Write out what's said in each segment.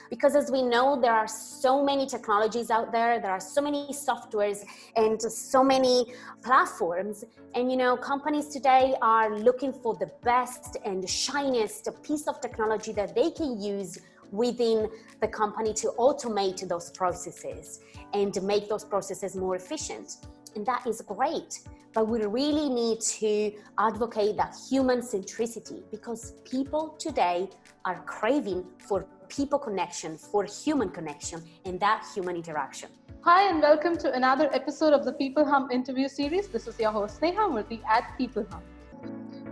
Because as we know, there are so many technologies out there, there are so many softwares and so many platforms, and companies today are looking for the best and shiniest piece of technology that they can use within the company to automate those processes and make those processes more efficient. And that is great, but we really need to advocate that human centricity, because people today are craving for people connection, for human connection, and that human interaction. Hi, and welcome to another episode of the peopleHum interview series. This is your host Neha Murthy at peopleHum.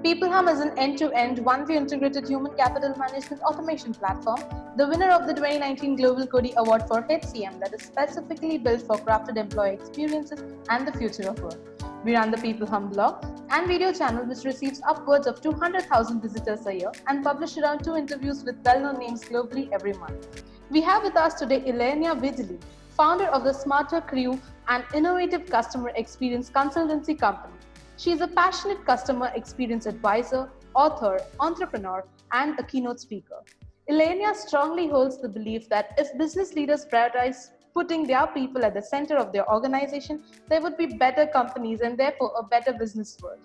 peopleHum is an end-to-end, one-way integrated human capital management automation platform, the winner of the 2019 Global Codie Award for HCM, that is specifically built for crafted employee experiences and the future of work. We run the peopleHum blog and video channel, which receives upwards of 200,000 visitors a year and publish around 2 interviews with well-known names globally every month. We have with us today Ilenia Vidili, founder of the Smarter Crew, an innovative customer experience consultancy company. She is a passionate customer experience advisor, author, entrepreneur, and a keynote speaker. Ilenia strongly holds the belief that if business leaders prioritize putting their people at the center of their organization, there would be better companies and therefore a better business world.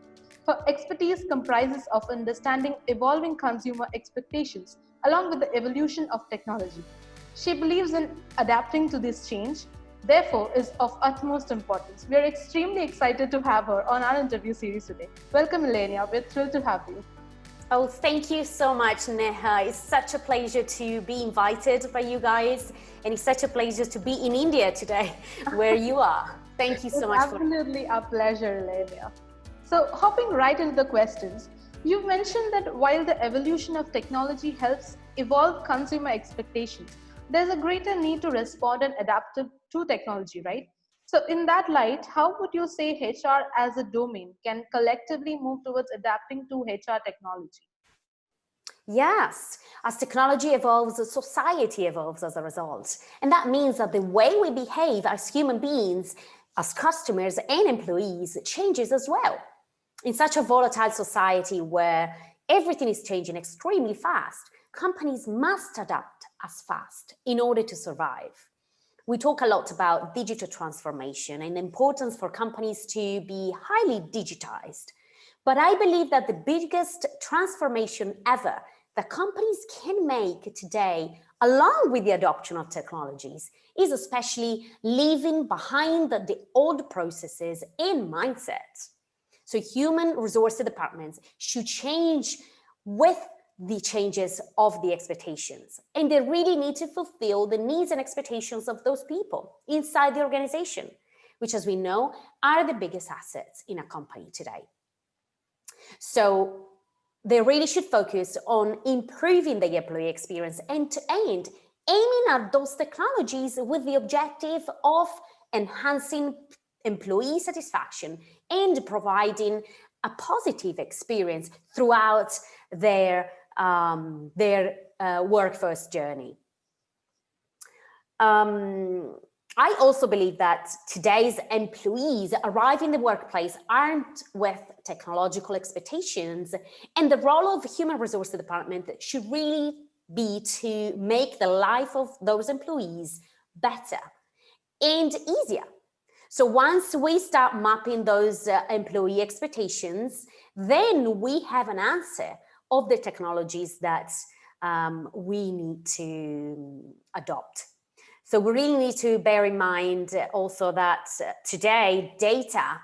Her expertise comprises of understanding evolving consumer expectations along with the evolution of technology. She believes in adapting to this change, therefore is of utmost importance. We are extremely excited to have her on our interview series today. Welcome, Ilenia. We're thrilled to have you. Oh, thank you so much, Neha. It's such a pleasure to be invited by you guys, and it's such a pleasure to be in India today, where you are. Thank you so much. Absolutely a pleasure, Ilenia. So, hopping right into the questions, you mentioned that while the evolution of technology helps evolve consumer expectations, there's a greater need to respond and adapt to technology, right? So in that light, how would you say HR as a domain can collectively move towards adapting to HR technology? Yes, as technology evolves, society evolves as a result. And that means that the way we behave as human beings, as customers and employees, changes as well. In such a volatile society where everything is changing extremely fast, companies must adapt as fast in order to survive. We talk a lot about digital transformation and the importance for companies to be highly digitized. But I believe that the biggest transformation ever that companies can make today, along with the adoption of technologies, is especially leaving behind the old processes and mindsets. So human resources departments should change with the changes of the expectations. And they really need to fulfill the needs and expectations of those people inside the organization, which, as we know, are the biggest assets in a company today. So they really should focus on improving the employee experience end to end, aiming at those technologies with the objective of enhancing employee satisfaction and providing a positive experience throughout their workforce journey. I also believe that today's employees arrive in the workplace armed with technological expectations, and the role of the human resources department should really be to make the life of those employees better and easier. So once we start mapping those employee expectations, then we have an answer of the technologies that we need to adopt. So we really need to bear in mind also that today data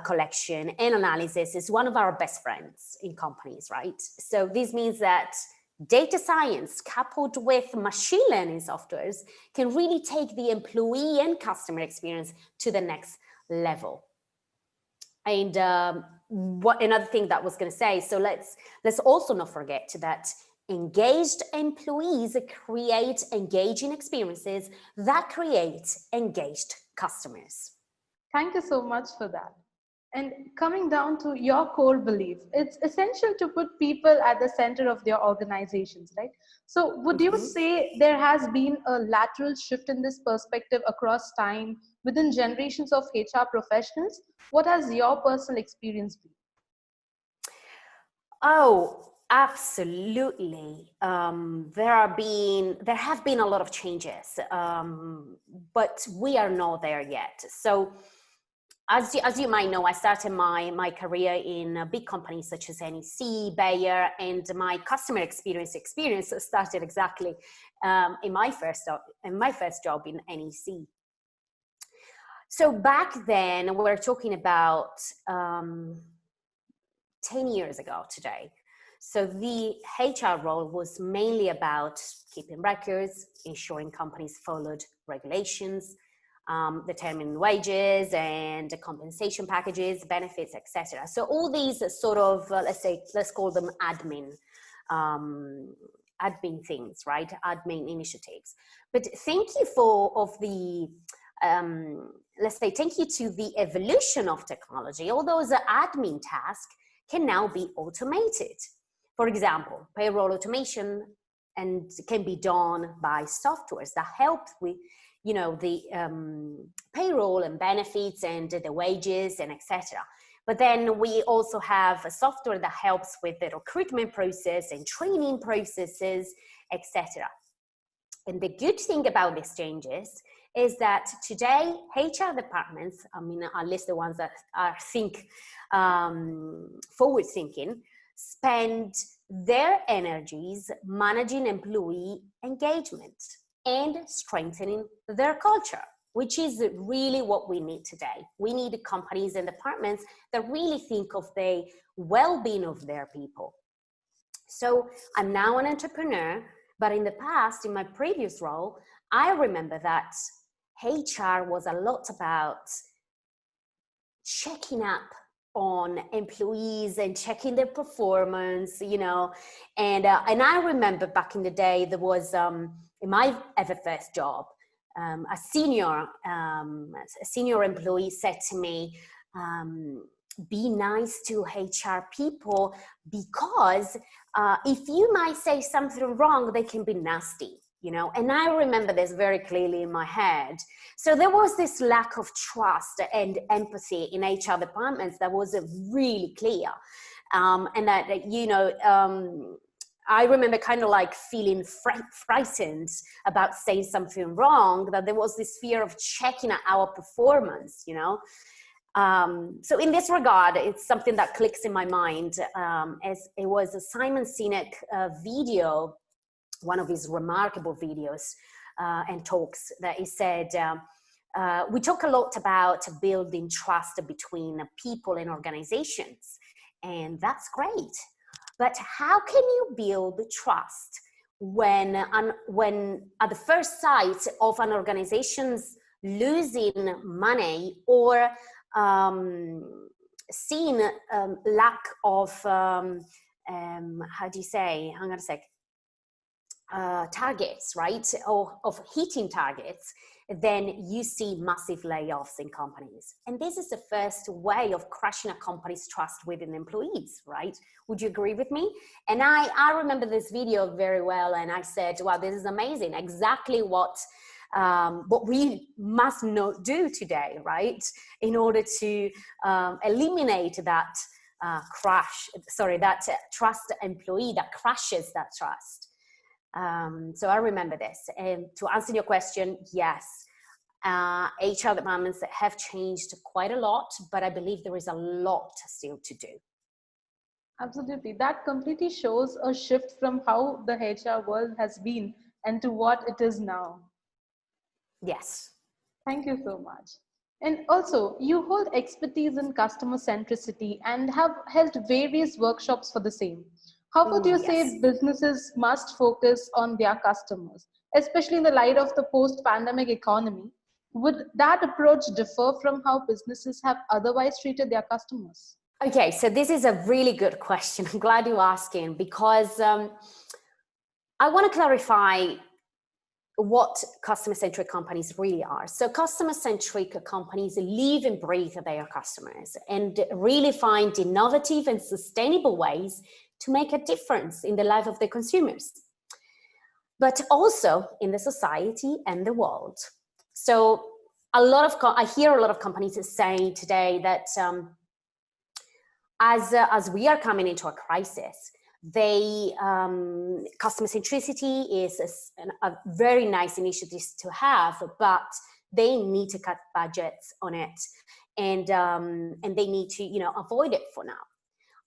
collection and analysis is one of our best friends in companies, right? So this means that data science coupled with machine learning softwares can really take the employee and customer experience to the next level. And another thing that I was going to say, so let's also not forget that engaged employees create engaging experiences that create engaged customers. Thank you so much for that. And coming down to your core belief, it's essential to put people at the center of their organizations, right? So would you say there has been a lateral shift in this perspective across time within generations of HR professionals? What has your personal experience been? Oh, Absolutely. There have been a lot of changes, but we are not there yet. So as you might know, I started my career in big companies such as NEC, Bayer, and my customer experience started exactly in my first job in NEC. So back then, we're talking about 10 years ago today. So the HR role was mainly about keeping records, ensuring companies followed regulations, determining wages and the compensation packages, benefits, etc. So all these sort of, let's call them admin things, right? Admin initiatives. But thank you to the evolution of technology, all those admin tasks can now be automated. For example, payroll automation can be done by softwares that help with, the payroll and benefits and the wages and etc. But then we also have a software that helps with the recruitment process and training processes, etc. And the good thing about these changes is that today HR departments, at least the ones that are forward thinking, spend their energies managing employee engagement and strengthening their culture, which is really what we need today. We need companies and departments that really think of the well-being of their people. So I'm now an entrepreneur, but in the past, in my previous role, I remember that HR was a lot about checking up on employees and checking their performance, and I remember back in the day, there was in my ever first job, a senior employee said to me, be nice to HR people, because if you might say something wrong, they can be nasty, and I remember this very clearly in my head. So there was this lack of trust and empathy in HR departments that was really clear, and that I remember kind of like feeling frightened about saying something wrong, that there was this fear of checking our performance, So in this regard, it's something that clicks in my mind, as it was a Simon Sinek video, one of his remarkable videos and talks, that he said, we talk a lot about building trust between people and organizations, and that's great. But how can you build trust when at the first sight of an organization's losing money or seeing lack of, how do you say, hang on a sec, targets, right, or of hitting targets, then you see massive layoffs in companies. And this is the first way of crushing a company's trust within employees, right? Would you agree with me? And I remember this video very well, and I said, wow, this is amazing. Exactly what we must not do today, right? In order to eliminate that trust employee that crashes that trust. So I remember this. And to answer your question, yes, HR departments have changed quite a lot, but I believe there is a lot still to do. Absolutely. That completely shows a shift from how the HR world has been and to what it is now. Yes. Thank you so much. And also, you hold expertise in customer centricity and have held various workshops for the same. How would you say businesses must focus on their customers, especially in the light of the post-pandemic economy? Would that approach differ from how businesses have otherwise treated their customers? Okay, so this is a really good question. I'm glad you're asking, because I want to clarify what customer-centric companies really are. So customer-centric companies live and breathe their customers and really find innovative and sustainable ways to make a difference in the life of the consumers, but also in the society and the world. So I hear a lot of companies saying today that as we are coming into a crisis, Customer centricity is a very nice initiative to have, but they need to cut budgets on it, and they need to, avoid it for now.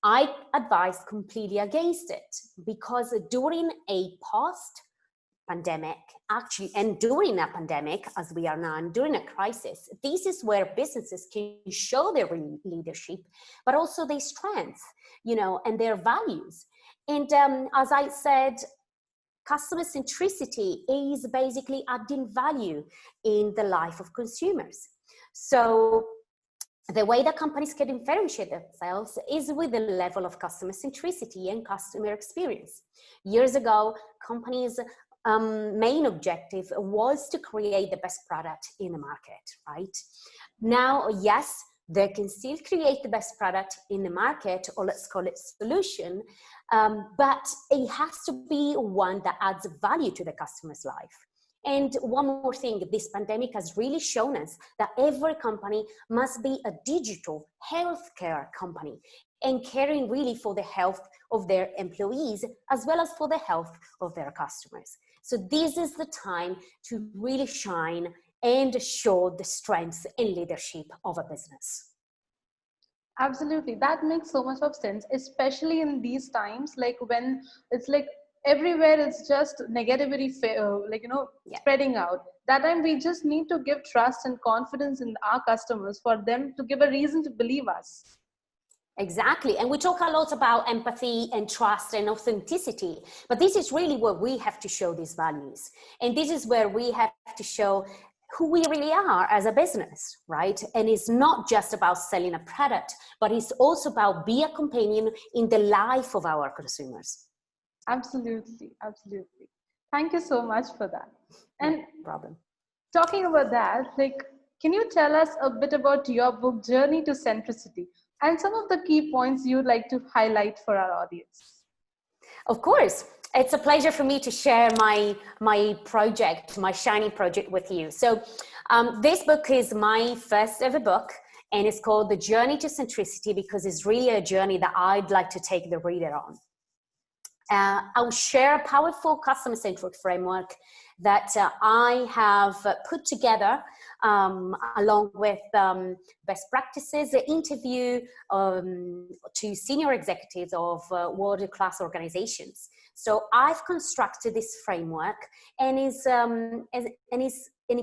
I advise completely against it, because during a post-pandemic, actually, and during a pandemic, as we are now, and during a crisis, this is where businesses can show their leadership, but also their strength, and their values. And as I said, customer centricity is basically adding value in the life of consumers. So the way that companies can differentiate themselves is with the level of customer centricity and customer experience. Years ago, companies' main objective was to create the best product in the market, right? Now, yes, they can still create the best product in the market, or let's call it solution, but it has to be one that adds value to the customer's life. And one more thing, this pandemic has really shown us that every company must be a digital healthcare company, and caring really for the health of their employees as well as for the health of their customers. So this is the time to really shine and show the strengths and leadership of a business. Absolutely. That makes so much of sense, especially in these times, like when it's like everywhere it's just negativity, spreading out. That time we just need to give trust and confidence in our customers for them to give a reason to believe us. Exactly. And we talk a lot about empathy and trust and authenticity, but this is really where we have to show these values. And this is where we have to show who we really are as a business, right? And it's not just about selling a product, but it's also about being a companion in the life of our consumers. Absolutely. Absolutely. Thank you so much for that. And no problem. Talking about that, can you tell us a bit about your book, Journey to Centricity, and some of the key points you'd like to highlight for our audience? Of course. It's a pleasure for me to share my project, my shiny project with you. So this book is my first ever book, and it's called The Journey to Centricity, because it's really a journey that I'd like to take the reader on. I'll share a powerful customer-centric framework that I have put together along with best practices, interview to senior executives of world-class organizations. So I've constructed this framework, and it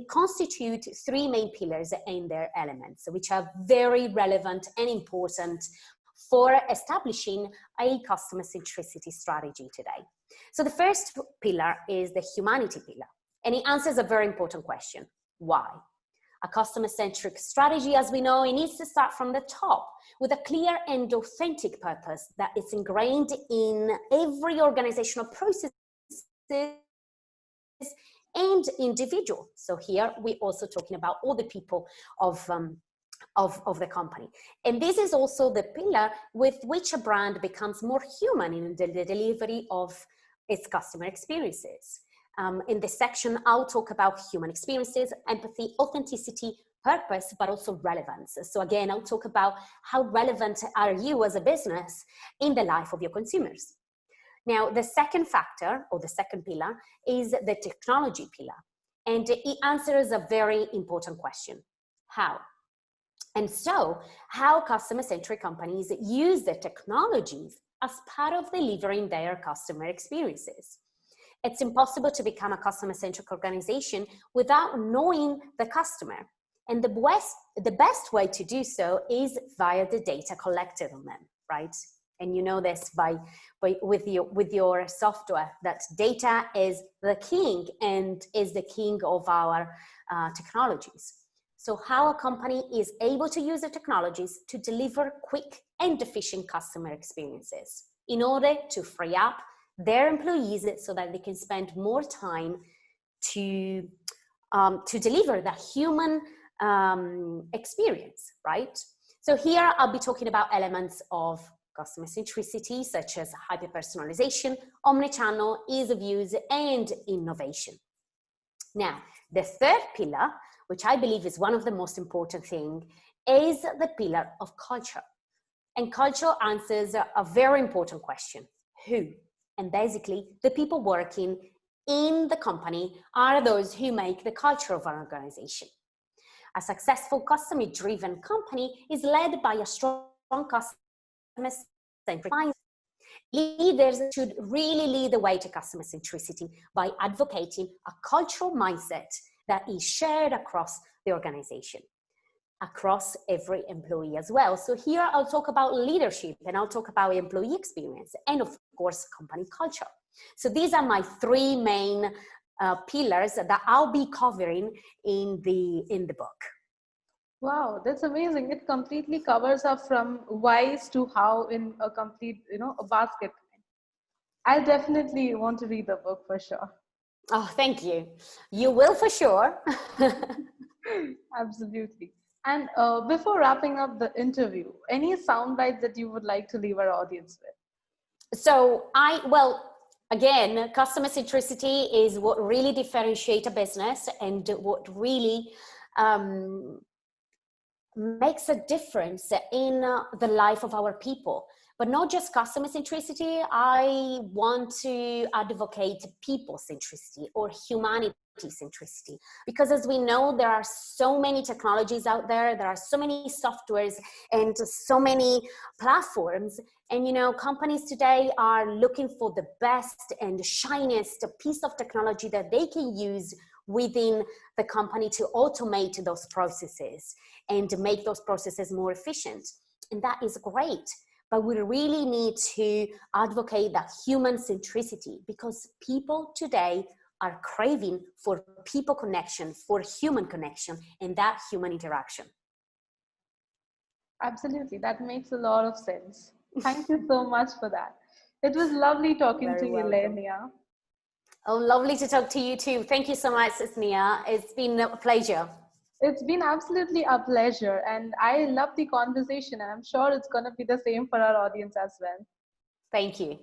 constitutes three main pillars and their elements, which are very relevant and important for establishing a customer centricity strategy today. So the first pillar is the humanity pillar, and it answers a very important question: why? A customer-centric strategy, as we know, it needs to start from the top with a clear and authentic purpose that is ingrained in every organizational process and individual. So here we're also talking about all the people of the company. And this is also the pillar with which a brand becomes more human in the delivery of its customer experiences. In this section, I'll talk about human experiences, empathy, authenticity, purpose, but also relevance. So again, I'll talk about how relevant are you as a business in the life of your consumers. Now, the second factor, or the second pillar, is the technology pillar. And it answers a very important question: how? And so, how customer-centric companies use the technologies as part of delivering their customer experiences. It's impossible to become a customer-centric organization without knowing the customer. And the best way to do so is via the data collected on them, right? And you know this with your software, that data is the king and is the king of our technologies. So how a company is able to use the technologies to deliver quick and efficient customer experiences in order to free up their employees so that they can spend more time to deliver the human experience, right? So here I'll be talking about elements of customer centricity, such as hyper-personalization, omnichannel, ease of use, and innovation. Now, the third pillar, which I believe is one of the most important things, is the pillar of culture. And culture answers a very important question: who. And basically, the people working in the company are those who make the culture of our organization. A successful customer-driven company is led by a strong customer-centric mindset. Leaders should really lead the way to customer centricity by advocating a cultural mindset that is shared across the organization, across every employee as well. So here I'll talk about leadership, and I'll talk about employee experience, and of course, company culture. So these are my three main pillars that I'll be covering in the book. Wow, that's amazing. It completely covers up from whys to how in a complete, a basket. I definitely want to read the book for sure. Oh, thank you. You will for sure. Absolutely. And before wrapping up the interview, any sound bites that you would like to leave our audience with? So again, customer centricity is what really differentiates a business and what really makes a difference in the life of our people. But not just customer centricity, I want to advocate people centricity or humanity centricity, because as we know, there are so many technologies out there, there are so many softwares and so many platforms, and companies today are looking for the best and shiniest piece of technology that they can use within the company to automate those processes and make those processes more efficient. And that is great. But we really need to advocate that human centricity, because people today are craving for people connection, for human connection, and that human interaction. Absolutely. That makes a lot of sense. Thank you so much for that. It was lovely talking to you, Ilenia. Oh, lovely to talk to you too. Thank you so much, Isnia. It's been a pleasure. It's been absolutely a pleasure, and I love the conversation, and I'm sure it's going to be the same for our audience as well. Thank you.